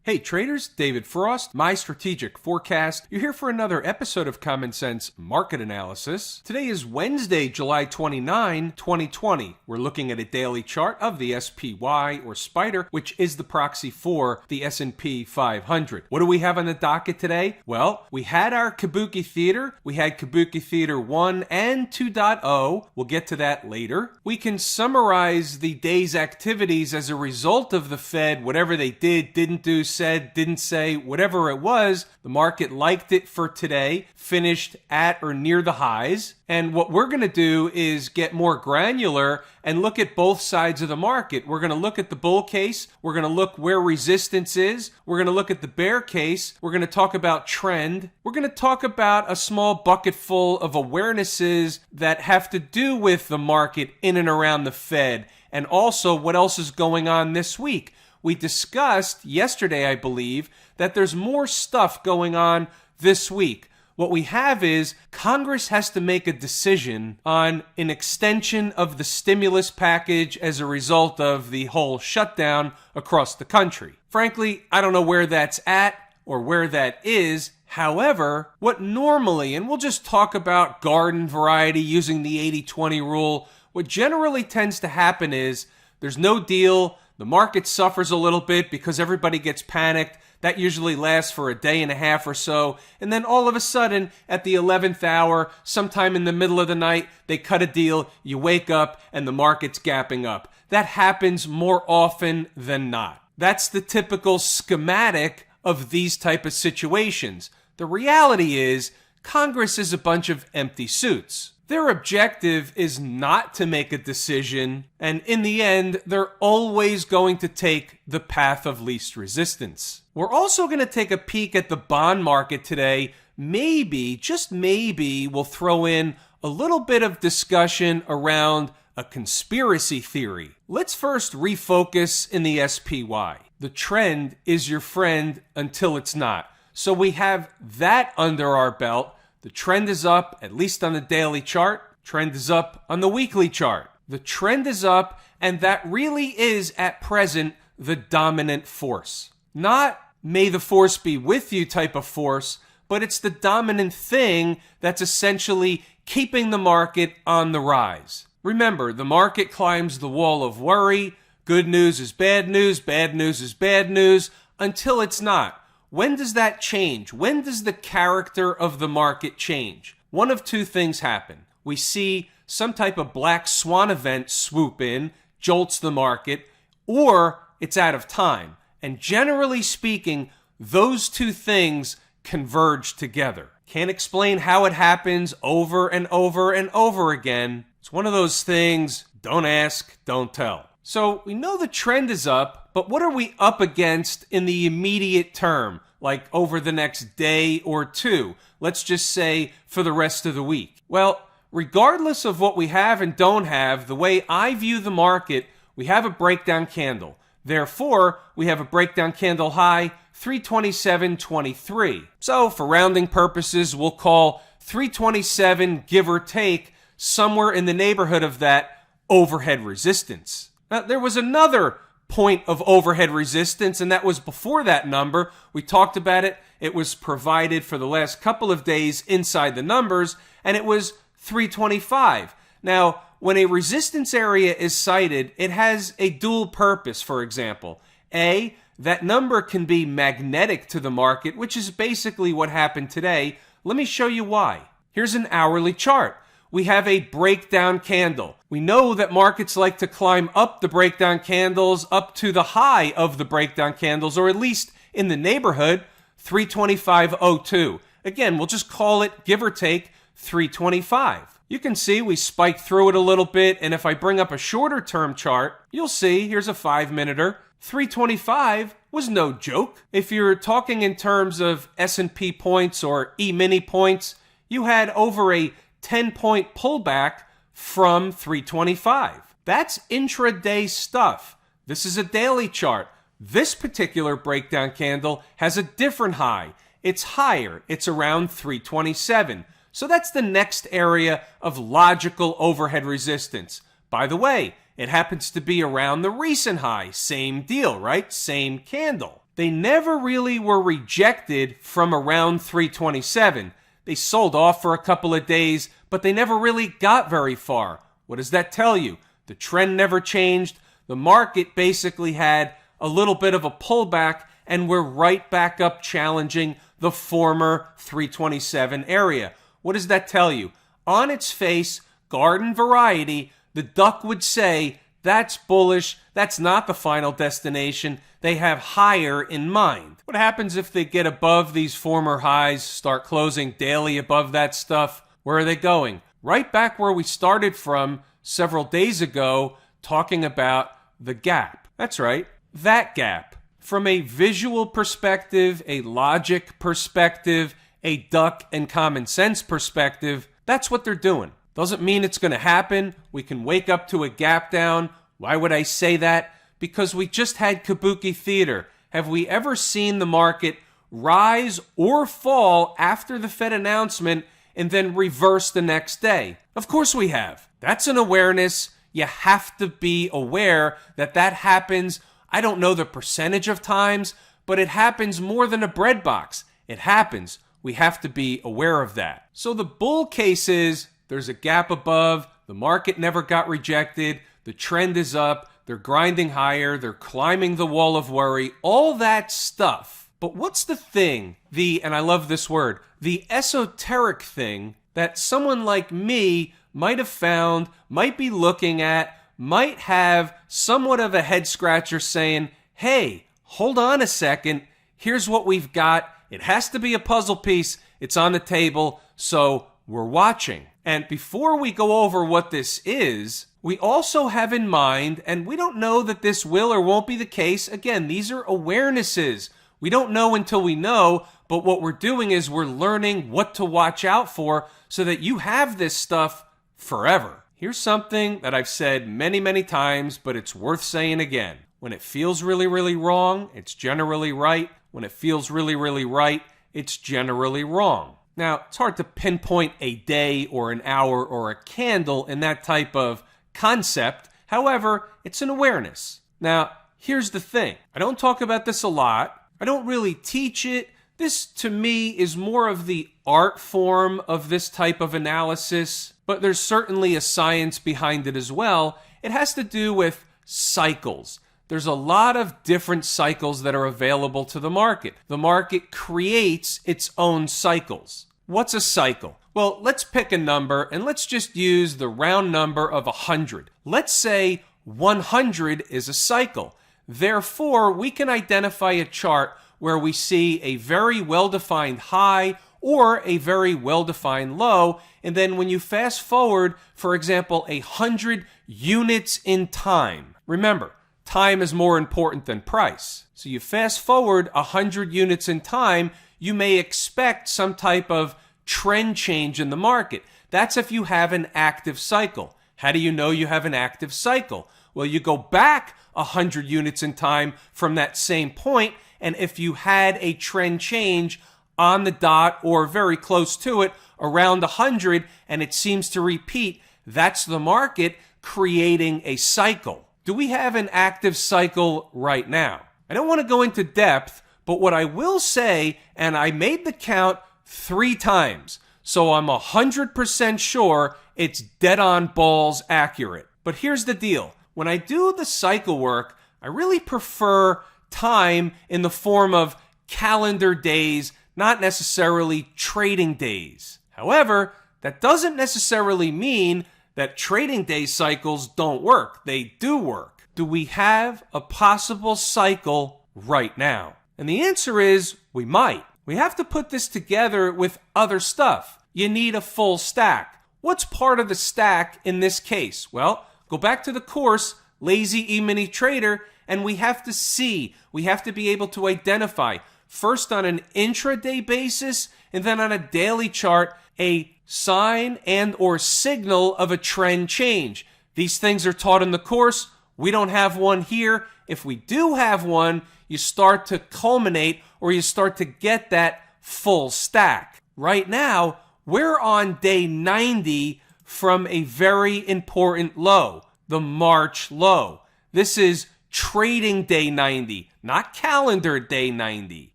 Hey traders, David Frost, my strategic forecast. You're here for another episode of Common Sense Market Analysis. Today is Wednesday, July 29, 2020. We're looking at a daily chart of the SPY or Spider, which is the proxy for the S&P 500. What do we have on the docket today? Well, we had our Kabuki Theater. We had Kabuki Theater 1 and 2.0. We'll get to that later. We can summarize the day's activities as a result of the Fed, whatever they did, didn't do, said, didn't say, whatever it was. The market liked it for today, finished at or near the highs. And what we're going to do is get more granular and look at both sides of the market. We're going to look at the bull case. We're going to look where resistance is. We're going to look at the bear case. We're going to talk about trend. We're going to talk about a small bucket full of awarenesses that have to do with the market in and around the Fed, and also what else is going on this week. We discussed yesterday, I believe, that there's more stuff going on this week. What we have is Congress has to make a decision on an extension of the stimulus package as a result of the whole shutdown across the country. Frankly, I don't know where that's at or where that is. However, what normally, and we'll just talk about garden variety using the 80-20 rule, what generally tends to happen is there's no deal. The market suffers a little bit because everybody gets panicked. That usually lasts for a day and a half or so. And then all of a sudden, at the 11th hour, sometime in the middle of the night, they cut a deal, you wake up, and the market's gapping up. That happens more often than not. That's the typical schematic of these type of situations. The reality is, Congress is a bunch of empty suits. Their objective is not to make a decision, and in the end, they're always going to take the path of least resistance. We're also going to take a peek at the bond market today. Maybe, just maybe, we'll throw in a little bit of discussion around a conspiracy theory. Let's first refocus in the SPY. The trend is your friend until it's not. So we have that under our belt. The trend is up, at least on the daily chart. Trend is up on the weekly chart. The trend is up, and that really is, at present, the dominant force. Not may the force be with you type of force, but it's the dominant thing that's essentially keeping the market on the rise. Remember, the market climbs the wall of worry. Good news is bad news is bad news, until it's not. When does that change? When does the character of the market change? One of two things happen. We see some type of black swan event swoop in, jolts the market, or it's out of time. And generally speaking, those two things converge together. Can't explain how it happens over and over and over again. It's one of those things, don't ask, don't tell. So we know the trend is up, but what are we up against in the immediate term, like over the next day or two? Let's just say for the rest of the week. Well, regardless of what we have and don't have, the way I view the market, we have a breakdown candle. Therefore, we have a breakdown candle high, 327.23. So for rounding purposes, we'll call 327, give or take, somewhere in the neighborhood of that overhead resistance. Now, there was another point of overhead resistance, and that was before that number. We talked about it. It was provided for the last couple of days inside the numbers, and it was 325. Now, when a resistance area is cited, it has a dual purpose, for example. A, that number can be magnetic to the market, which is basically what happened today. Let me show you why. Here's an hourly chart. We have a breakdown candle. We know that markets like to climb up the breakdown candles up to the high of the breakdown candles, or at least in the neighborhood, 325.02. Again, we'll just call it, give or take, 325. You can see we spiked through it a little bit, and if I bring up a shorter term chart, you'll see, here's a 5-minuter, 325 was no joke. If you're talking in terms of S&P points or E-mini points, you had over a 10-point pullback from 325. That's intraday stuff. This is a daily chart. This particular breakdown candle has a different high. It's higher. It's around 327. So that's the next area of logical overhead resistance. By the way, it happens to be around the recent high. Same deal, right? Same candle. they never really were rejected from around 327. They sold off for a couple of days, but they never really got very far. What does that tell you? The trend never changed. The market basically had a little bit of a pullback, and we're right back up challenging the former 327 area. What does that tell you? On its face, garden variety, the duck would say, that's bullish, that's not the final destination. They have higher in mind. What happens if they get above these former highs, start closing daily above that stuff? Where are they going? Right back where we started from several days ago, talking about the gap. That's right, that gap. From a visual perspective, a logic perspective, a duck and common sense perspective, that's what they're doing. Doesn't mean it's going to happen. We can wake up to a gap down. Why would I say that? Because we just had Kabuki Theater. Have we ever seen the market rise or fall after the Fed announcement and then reverse the next day? Of course we have. That's an awareness. You have to be aware that that happens. I don't know the percentage of times, but it happens more than a bread box. It happens. We have to be aware of that. So the bull case is there's a gap above. The market never got rejected. The trend is up. They're grinding higher. They're climbing the wall of worry. All that stuff. But what's the thing, and I love this word, the esoteric thing that someone like me might have found, might be looking at, might have somewhat of a head scratcher saying, hey, hold on a second. Here's what we've got. It has to be a puzzle piece. It's on the table. So we're watching. And before we go over what this is, we also have in mind, and we don't know that this will or won't be the case. Again, these are awarenesses. We don't know until we know, but what we're doing is we're learning what to watch out for so that you have this stuff forever. Here's something that I've said many, many times, but it's worth saying again. When it feels really, really wrong, it's generally right. When it feels really, really right, it's generally wrong. Now, it's hard to pinpoint a day or an hour or a candle in that type of concept. However, it's an awareness. Now, here's the thing. I don't talk about this a lot. I don't really teach it. This, to me, is more of the art form of this type of analysis, but there's certainly a science behind it as well. It has to do with cycles. There's a lot of different cycles that are available to the market. The market creates its own cycles. What's a cycle? Well, let's pick a number and let's just use the round number of 100. Let's say 100 is a cycle. Therefore, we can identify a chart where we see a very well-defined high or a very well-defined low. And then when you fast forward, for example, 100 units in time. Remember, time is more important than price. So you fast forward 100 units in time, you may expect some type of trend change in the market. That's if you have an active cycle. How do you know you have an active cycle? Well, you go back 100 units in time from that same point, and if you had a trend change on the dot or very close to it around 100 and it seems to repeat, that's the market creating a cycle. Do we have an active cycle right now? I don't want to go into depth, but what I will say, and I made the count 3 times, so I'm 100% sure it's dead on balls accurate. But here's the deal. When I do the cycle work, I really prefer time in the form of calendar days, not necessarily trading days. However, that doesn't necessarily mean that trading day cycles don't work. They do work. Do we have a possible cycle right now? And the answer is we might. We have to put this together with other stuff. You need a full stack. What's part of the stack in this case? Well, go back to the course, Lazy E-mini Trader, and we have to see, we have to be able to identify, first on an intraday basis, and then on a daily chart, a sign and or signal of a trend change. These things are taught in the course. We don't have one here. If we do have one, you start to culminate or you start to get that full stack. Right now, we're on day 90 from a very important low, the March low. This is trading day 90, not calendar day 90.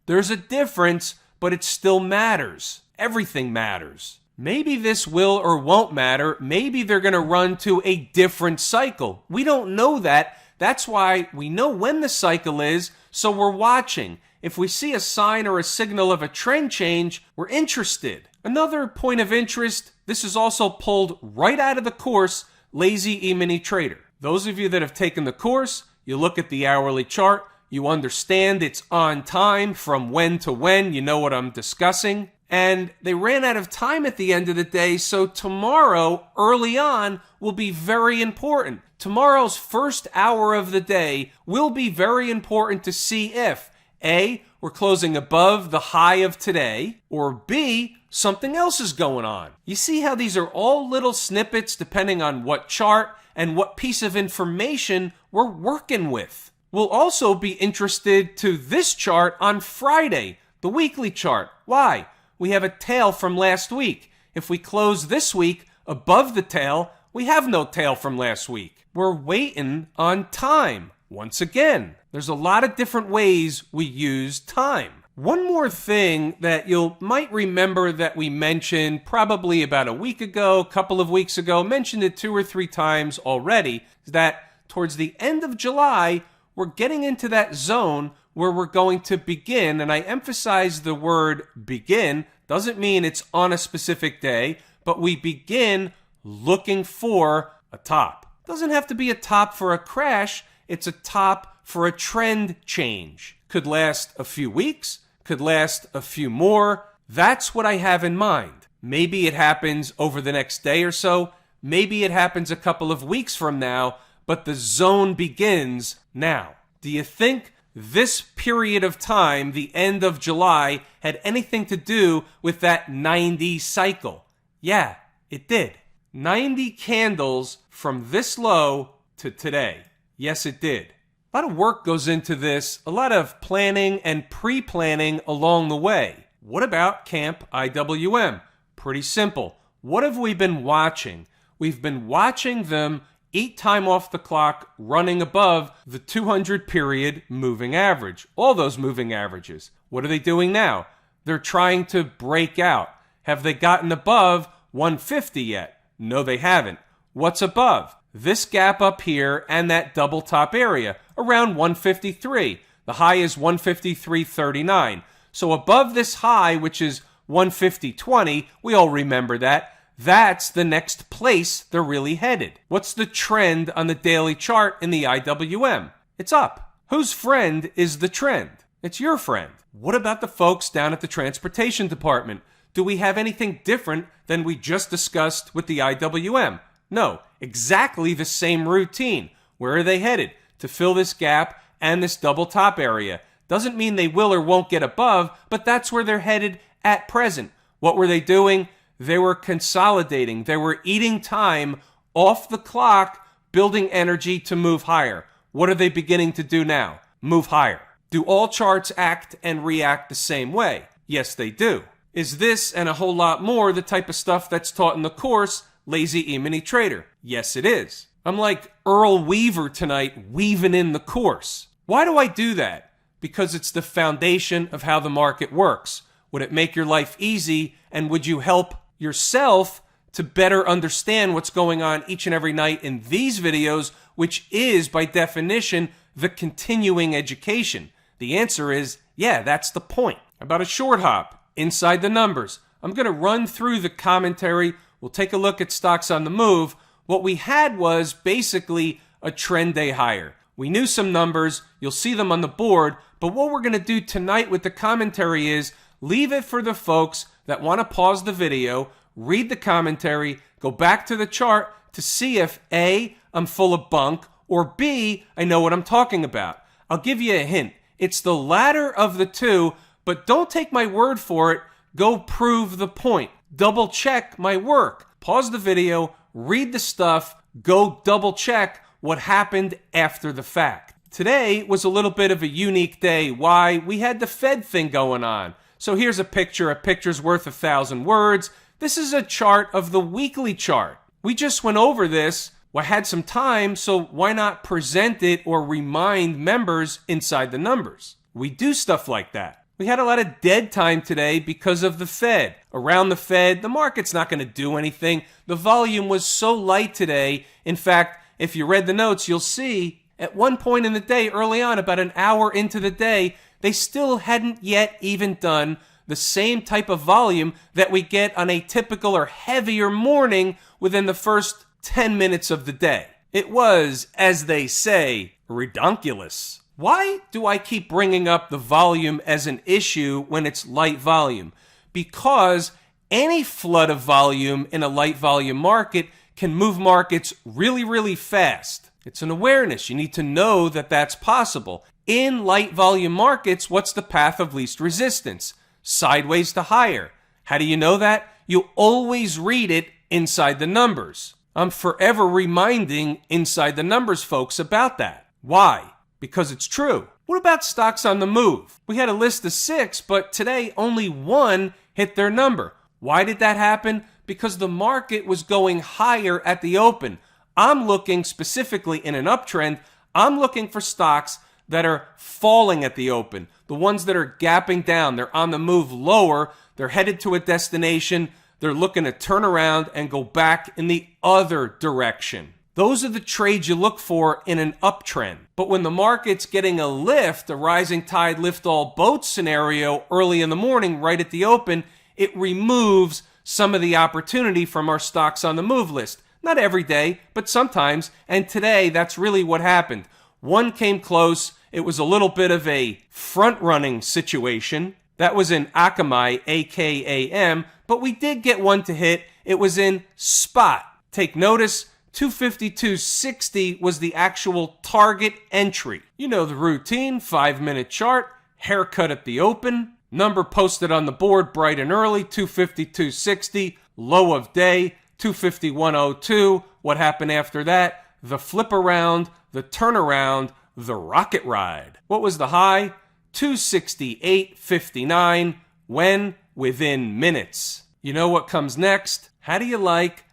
There's a difference, but it still matters. Everything matters. Maybe this will or won't matter. Maybe they're going to run to a different cycle. We don't know that. That's why we know when the cycle is, so we're watching. If we see a sign or a signal of a trend change, we're interested. Another point of interest, this is also pulled right out of the course, Lazy E-mini Trader. Those of you that have taken the course, you look at the hourly chart, you understand it's on time from when to when, you know what I'm discussing. And they ran out of time at the end of the day, so tomorrow, early on, will be very important. Tomorrow's first hour of the day will be very important to see if A, we're closing above the high of today, or B, something else is going on. You see how these are all little snippets depending on what chart and what piece of information we're working with. We'll also be interested to this chart on Friday, the weekly chart. Why? We have a tail from last week. If we close this week above the tail, we have no tail from last week. We're waiting on time. Once again, there's a lot of different ways we use time. One more thing that you might remember that we mentioned probably about a week ago, a couple of weeks ago, mentioned it 2 or 3 times already, is that towards the end of July, we're getting into that zone where we're going to begin, and I emphasize the word begin, doesn't mean it's on a specific day, but we begin looking for a top. Doesn't have to be a top for a crash, it's a top for a trend change. Could last a few weeks, could last a few more. That's what I have in mind. Maybe it happens over the next day or so, maybe it happens a couple of weeks from now, but the zone begins now. Do you think this period of time, the end of July, had anything to do with that 90 cycle? Yeah, it did. 90 candles from this low to today. Yes, it did. A lot of work goes into this, a lot of planning and pre-planning along the way. What about Camp IWM? Pretty simple. What have we been watching? We've been watching them eat time off the clock, running above the 200 period moving average. All those moving averages. What are they doing now? They're trying to break out. Have they gotten above 150 yet? No, they haven't. What's above? This gap up here and that double top area, around 153. The high is 153.39. So above this high, which is 150.20, we all remember that, that's the next place they're really headed. What's the trend on the daily chart in the IWM? It's up. Whose friend is the trend? It's your friend. What about the folks down at the transportation department? Do we have anything different than we just discussed with the IWM? No, exactly the same routine. Where are they headed? To fill this gap and this double top area. Doesn't mean they will or won't get above, but that's where they're headed at present. What were they doing? They were consolidating. They were eating time off the clock, building energy to move higher. What are they beginning to do now? Move higher. Do all charts act and react the same way? Yes, they do. Is this and a whole lot more the type of stuff that's taught in the course, Lazy E-mini Trader? Yes, it is. I'm like Earl Weaver tonight, weaving in the course. Why do I do that? Because it's the foundation of how the market works. Would it make your life easy, and would you help yourself to better understand what's going on each and every night in these videos, which is, by definition, the continuing education? The answer is, yeah, that's the point. About a short hop, inside the numbers. I'm going to run through the commentary. We'll take a look at stocks on the move. What we had was basically a trend day higher. We knew some numbers. You'll see them on the board. But what we're going to do tonight with the commentary is leave it for the folks that want to pause the video, read the commentary, go back to the chart to see if A, I'm full of bunk, or B, I know what I'm talking about. I'll give you a hint. It's the latter of the two, but don't take my word for it. Go prove the point. Double check my work. Pause the video, read the stuff, go double check what happened after the fact. Today was a little bit of a unique day. Why? We had the Fed thing going on. So here's a picture. A picture's worth 1,000 words. This is a chart of the weekly chart. We just went over this, Well, I had some time, so why not present it or remind members inside the numbers? We do stuff like that. We had a lot of dead time today because of the Fed. Around the Fed, the market's not going to do anything. The volume was so light today. In fact, if you read the notes, you'll see at one point in the day, early on, about an hour into the day, they still hadn't yet even done the same type of volume that we get on a typical or heavier morning within the first 10 minutes of the day. It was, as they say, redonkulous. Why do I keep bringing up the volume as an issue when it's light volume? Because any flood of volume in a light volume market can move markets really, really fast. It's an awareness. You need to know that that's possible. In light volume markets, what's the path of least resistance? Sideways to higher. How do you know that? You always read it inside the numbers. I'm forever reminding inside the numbers folks about that. Why? Because it's true. What about stocks on the move? We had a list of 6, but today only 1 hit their number. Why did that happen? Because the market was going higher at the open. I'm looking specifically in an uptrend. I'm looking for stocks that are falling at the open. The ones that are gapping down. They're on the move lower. They're headed to a destination. They're looking to turn around and go back in the other direction. Those are the trades you look for in an uptrend. But when the market's getting a lift, a rising tide lift all boats scenario early in the morning, right at the open, it removes some of the opportunity from our stocks on the move list. Not every day, but sometimes. And today, that's really what happened. One came close. It was a little bit of a front-running situation. That was in Akamai, AKAM, but we did get one to hit. It was in spot. Take notice, 252.60 was the actual target entry. You know the routine, 5-minute chart, haircut at the open, number posted on the board bright and early, 252.60, low of day, 251.02. What happened after that? The flip around, the turnaround, the rocket ride. What was the high? 268.59. When? Within minutes. You know what comes next? How do you like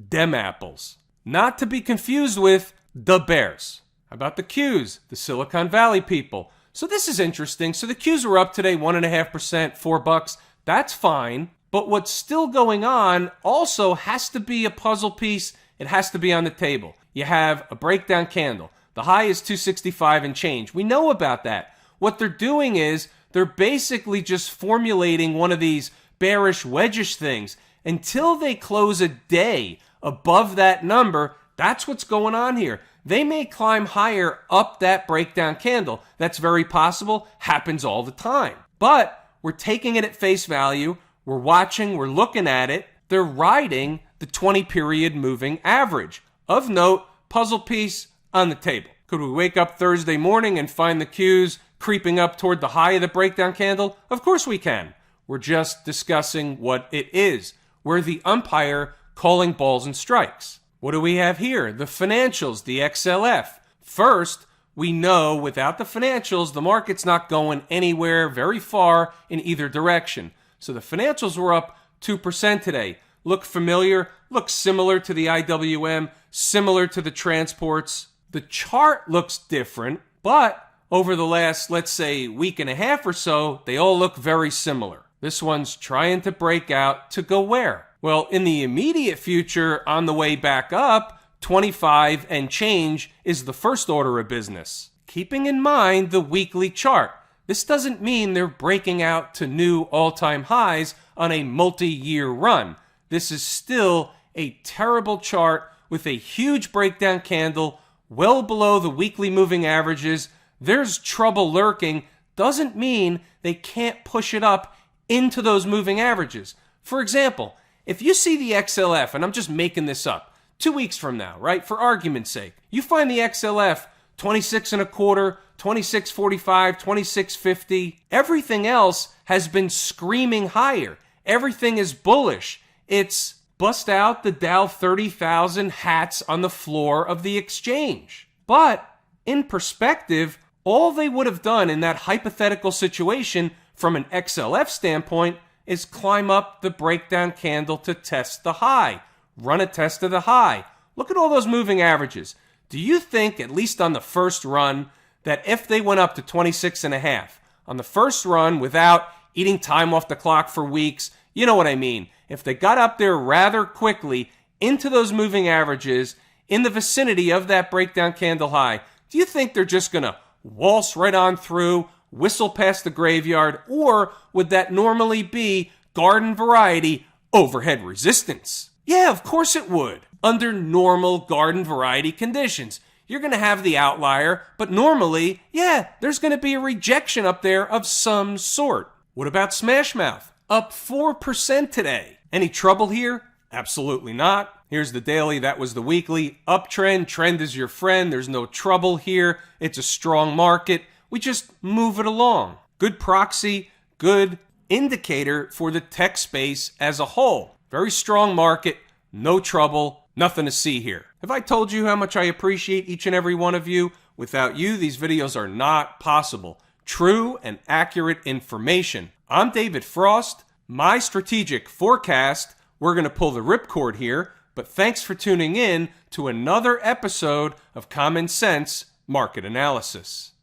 dem apples? Not to be confused with the bears. How about the Qs, the Silicon Valley people? So this is interesting. So the Qs were up today 1.5%, $4. That's fine. But what's still going on also has to be a puzzle piece. It has to be on the table. You have a breakdown candle. The high is 265 and change. We know about that. What they're doing is they're basically just formulating one of these bearish wedgish things until they close a day above that number. That's what's going on here. They may climb higher up that breakdown candle. That's very possible. Happens all the time. But we're taking it at face value. We're watching. We're looking at it. They're riding the 20-period moving average. Of note, puzzle piece on the table. Could we wake up Thursday morning and find the Qs creeping up toward the high of the breakdown candle? Of course we can. We're just discussing what it is. We're the umpire calling balls and strikes. What do we have here? The financials, the XLF. First, we know without the financials, the market's not going anywhere very far in either direction. So the financials were up 2% today. Look familiar, look similar to the IWM, similar to the transports. The chart looks different, but over the last, let's say, week and a half or so, they all look very similar. This one's trying to break out to go where? Well, in the immediate future, on the way back up, 25 and change is the first order of business. Keeping in mind the weekly chart. This doesn't mean they're breaking out to new all-time highs on a multi-year run. This is still a terrible chart with a huge breakdown candle well below the weekly moving averages. There's trouble lurking. Doesn't mean they can't push it up into those moving averages. For example, if you see the XLF, and I'm just making this up, 2 weeks from now, right, for argument's sake, you find the XLF 26 and a quarter, 26.45, 26.50. Everything else has been screaming higher. Everything is bullish. It's bust out the Dow 30,000 hats on the floor of the exchange. But in perspective, all they would have done in that hypothetical situation from an XLF standpoint is climb up the breakdown candle to test the high, run a test of the high. Look at all those moving averages. Do you think, at least on the first run, that if they went up to 26.5 on the first run without eating time off the clock for weeks, you know what I mean, if they got up there rather quickly into those moving averages in the vicinity of that breakdown candle high, do you think they're just going to waltz right on through, whistle past the graveyard, or would that normally be garden variety overhead resistance? Yeah, of course it would. Under normal garden variety conditions, you're going to have the outlier, but normally, yeah, there's going to be a rejection up there of some sort. What about Smashmouth? Up 4% today. Any trouble here? Absolutely not. Here's the daily, that was the weekly. Uptrend, trend is your friend. There's no trouble here. It's a strong market. We just move it along. Good proxy, good indicator for the tech space as a whole. Very strong market, no trouble, nothing to see here. Have I told you how much I appreciate each and every one of you? Without you, these videos are not possible. True and accurate information. I'm David Frost. My strategic forecast. We're going to pull the ripcord here, but thanks for tuning in to another episode of Common Sense Market Analysis.